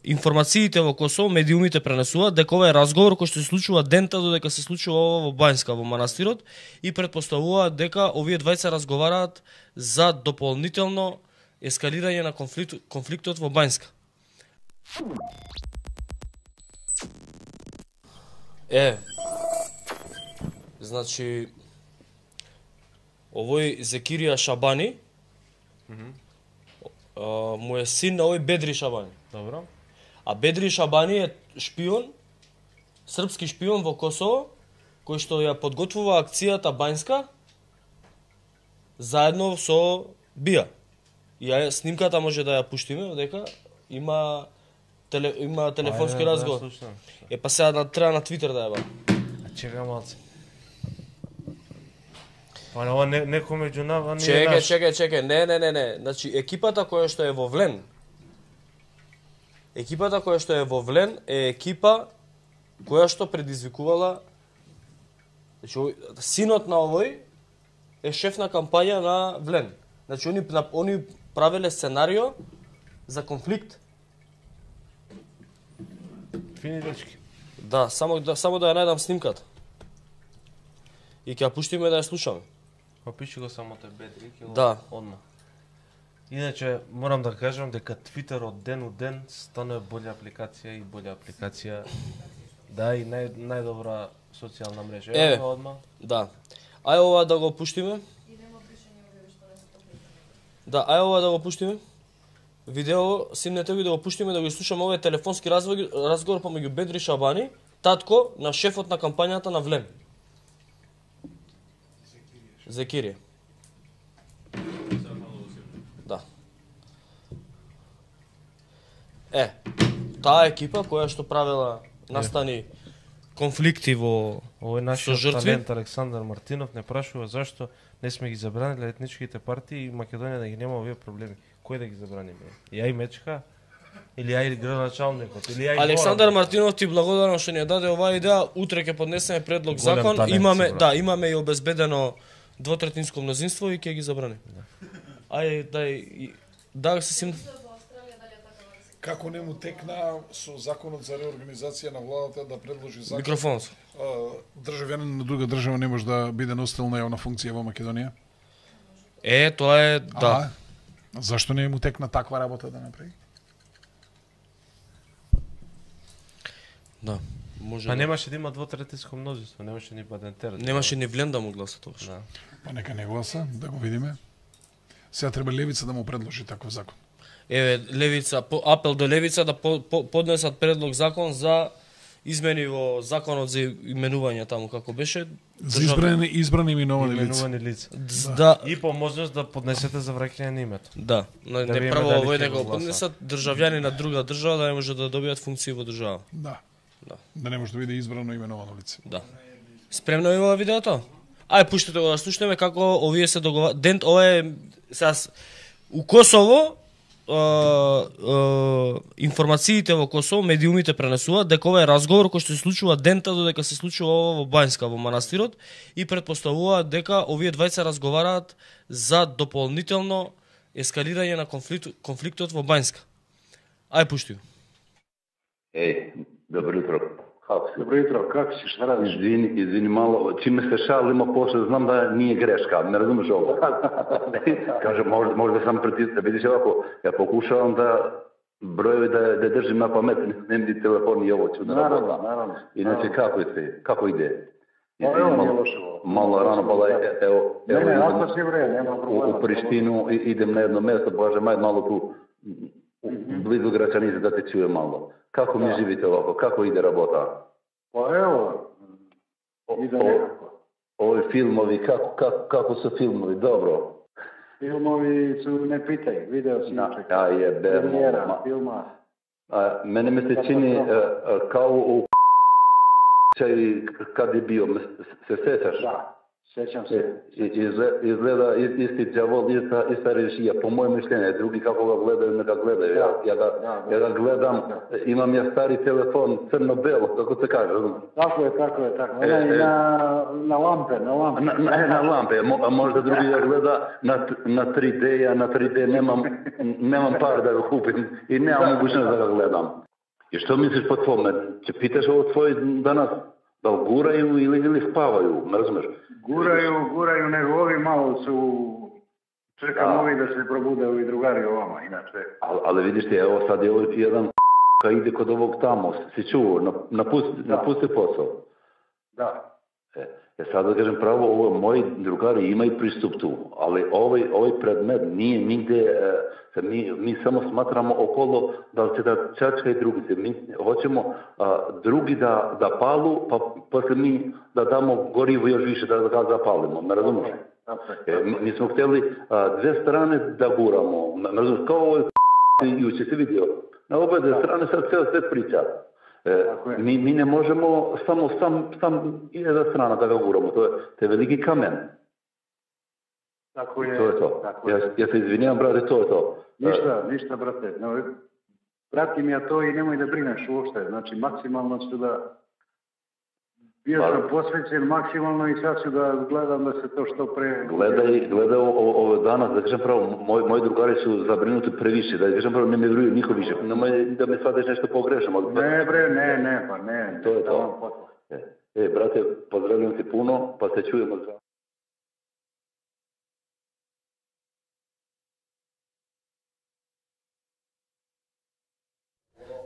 информациите во Косово, медиумите пренесуваат дека ова е разговор кој што се случува дента додека се случува ова во Бањска, во манастирот, и претпоставуваат дека овие двајца разговараат за дополнително ескалирање на конфликтот во Бањска. Значи, овој Зекирија Шабани, му е син на овој Бедри Шабани. Добро. А Бедри Шабани е шпион, српски шпион во Косово, кој што ја подготвува акцијата Бањска заедно со БИА. И снимката може да ја пуштиме, дека има телефонски разговор. Па сега треба на Твитер да ја ба. Чека малце. Па ова некој меѓу нас не е наш. Чекај. Не. Значи екипата која што е во Влен. Екипата која што е во Влен е екипа која што предизвикувала, значи синот на овој е шеф на кампања на Влен. Значи они правеле сценарио за конфликт. Фини дечки. Да, само да ја најдам снимката. И ќе ја пуштиме да ја слушаме. Опиши го само тој Бедри, ќе да. Одма. Иначе морам да кажам дека Твитер од ден у ден стане болја апликација. Да, и најдобра социјална мрежа. Одма. Да. Ај ова да го пуштиме. Да, ај ова да го пуштиме. Видео, симнете ви да го пуштиме, да го слушаме. Ова е телефонски разговор помеѓу Бедри Шабани, татко на шефот на кампањата на Влен. Зекирија. Да. Таа екипа која што правела настани конфликти во овој нашиот талент Александар Мартинов не прашува зашто не сме ги забраниле етничките партии и Македонија да ги нема овие проблеми. Кој да ги забрани бе? Ја и Мечка или ја и градоначалникот или ја и Александар Мартинов, ти благодарам што ни ја даде оваа идеја. Утре ќе поднесеме предлог закон. Имаме и обезбедено двотретинско мнозинство и ќе ги забрани. Да се сим. Како не му текна со законот за реорганизација на владата да предложи закон? Микрофон. Државјанин на друга држава не може да биде носител на јавна функција во Македонија? Тоа е да. Зашто не му текна таква работа да направи? Да. Може. Па немаше да има двотретинско мнозинство, немаше ни Бадентер. Немаше ни Влен да му гласа тогаш. Да. Па нека не гласа, да го видиме. Сега треба Левица да му предложи таков закон. Левица, апел до Левица да поднесат предлог закон за измени во законот за именување таму како беше. За избрани именувани лица. Да. И по можност да поднесете за враќање на името. Да. Не прво овој да го поднесат државјани на друга држава да не може да добијат функции во држава. Да. Да не може да биде избрано именувано лице. Да. Спремно е ова видеото? Ај пуштете го да слушнеме како овие се договарат. Дент ова е у Косово информациите во Косово, медиумите пренесуваат дека ова е разговор кој што се случува дента додека се случува ова во Бањска, во манастирот, и претпоставуваат дека овие двајца разговараат за дополнително ескалирање на конфликтот во Бањска. Ај пушти. Добро утро. Добро утро, како си, што радиш? Извини мало, чиме се шалимо, после знам да nije грешка, не разумеш ово. Каже, може да сам да видиш овако, ја покушавам да бројови да држим на памет, не ми телефон и ово ќе да работи. Наравно. Иначе како иде? Мало рано бала, ево, ако си вре, нема проблем. У Приштину идем на едно место, боже мај, мало ту близу Грачаница да те чуе мало. Како ми живите овако? Како иде работа? Па ево, иде некако. Ови филмови, како се филмови? Добро. Филмови су не питај, видео си чекам. Премиера, филма. Мене ме се чини као у чај каде био, се сеташ? Да, Sećam se. Izgleda isti đavol, ista režija, po mojem mišljenju, drugi kako ga gledaju, ne ga gledaju. Ja ga gledam, imam ja stari telefon, crno-belo, kako se kaže. Tako je. Ona i na lampe. Na lampe, a možda drugi ga gleda na 3D, ja na 3D nemam par da ga kupim i nemam mogućnost da ga gledam. I što misliš po tvome? Če pitaš ovo tvoji danas, da li guraju ili spavaju, ne razumeš? Guraju, nego ovi malo su, čekam ovi da se probude ovi drugari ovama, inače. Ali vidiš ti, evo sad je ovaj jedan kad ide kod ovog tamo, si čuo, napusti posao. Da. Sad da kažem pravo, moji drugari imaju pristup tu, ali ovaj predmet nije nigde, mi samo smatramo okolo da li će da čačka i drugi se. Mi hoćemo drugi da palu, pa posle mi da damo gorivo još više da ga zapalimo, ne razumiješ? Mi smo htjeli dve strane da guramo, ne razumiješ, kao ovo juče si vidio, na obe strane sad sve priča. Mi ne možemo samo jedna strana da ga guramo, to je veliki kamen. Tako je. To je to. Ja se izvinjam, brate, to je to. Ništa, brate. No, pratim ja to i nemoj da brineš uopšte. Znači, maksimalno ću da... Bio sam posvećen maksimalno i sad ću da gledam da se to što pre... Gledaj ovo danas, da kažem pravo, moji drugari su zabrinuti previše, da kažem pravo, ne me vjeruju niko više, nemoj da me sad nešto pogrešam. Ne bre, ne. To je to. Brate, pozdravljam ti puno, pa se čujemo.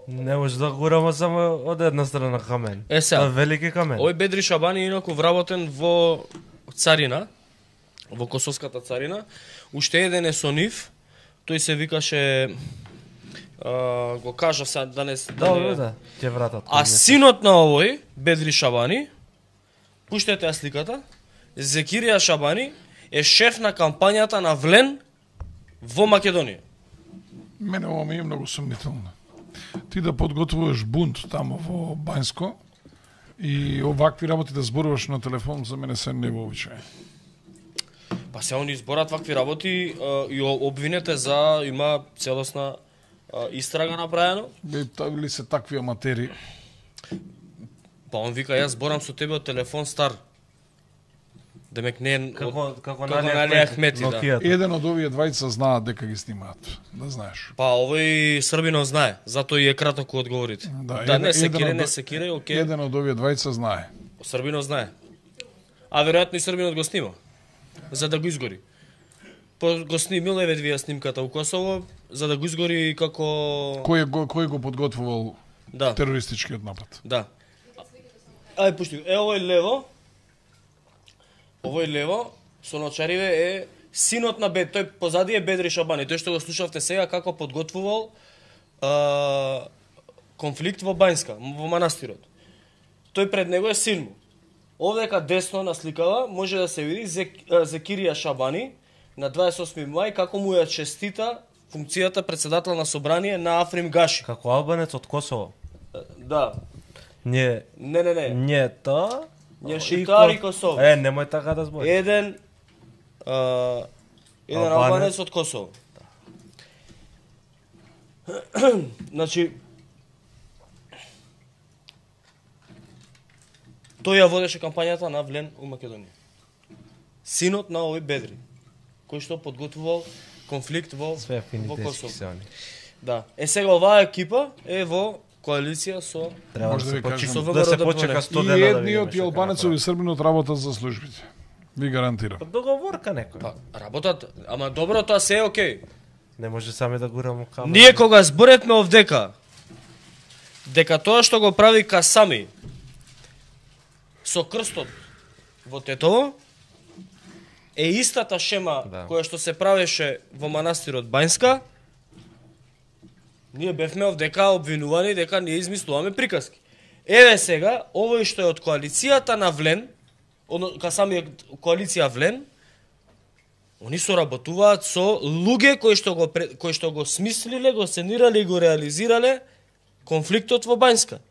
Не може да гураме само од една страна камен. Сега, велики камен. Овој Бедри Шабани е инаку вработен во царина, во Косовската царина. Уште еден е со нив, тој се викаше го кажав сега да не ќе вратат. А синот на овој Бедри Шабани, пуштете ја сликата, Зекирија Шабани е шеф на кампањата на Влен во Македонија. Мене ова ми е многу сумнително. Ти да подготвуваш бунт тамо во Бањско и овакви работи да зборуваш на телефон, за мене се невообичаени. Па се они зборат вакви работи и обвинете за има целосна истрага направено. Или се такви аматери? Па он вика, јас зборам со тебе од телефон стар. Демек не е како Нали Ахмети, да. Еден од овие двајца знаат дека ги снимаат, да знаеш. Па овој Србинов знае, затоа и е краток у одговорите. Да, не се кире, окей. Еден од овие двајца знае. Србинов знае. А веројатно и Србинот го снима, за да го изгори. Го снимил, еве вие снимката у Косово, за да го изгори како... Кој го подготвувал терористичкиот напад? Да. Ај пушти, овој лево, со ночариве е синот на Бед, тој позади е Бедри Шабани, тој што го слушавте сега како подготвувал конфликт во Бањска, во манастирот. Тој пред него е син му. Овдека десно на сликава може да се види Зекирија Шабани на 28 мај како му ја честита функцијата председател на собрание на Африм Гаши. Како албанец од Косово. Да. Не. Не тоа. Ја шитари Косово. Немој така да збори. Еден албанец од Косово. Значи, тој ја водеше кампањата на Влен у Македонија. Синот на овој Бедри, кој што подготвувал конфликт во Косово. Да. Сега оваа екипа е во коалиција со да се почека 100 дена. И едниот и албанецот и србинот работат за службите. Ви гарантирам. Па договорка некој. Па работат, ама добро, тоа се е окей. Не може сами да гураме камера. Ние кога зборетме овдека дека тоа што го прави Касами со крстот во Тетово е истата шема која што се правеше во манастирот Бањска, ние бевме овдека обвинувани дека ние измислуваме приказки. Еве сега, овој што е од коалицијата на Влен, Касами е коалиција Влен, они соработуваат со луѓе кои што го смислиле, го сценирале и го реализирале конфликтот во Бањска.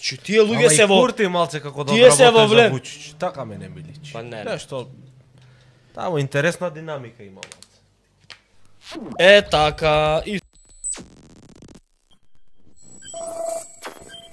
Значи тие луѓе се во Курти малце како да тие се во одработи за вле- Вучич. Така мене ми личи. Па не. Нешто таму интересна динамика има. така и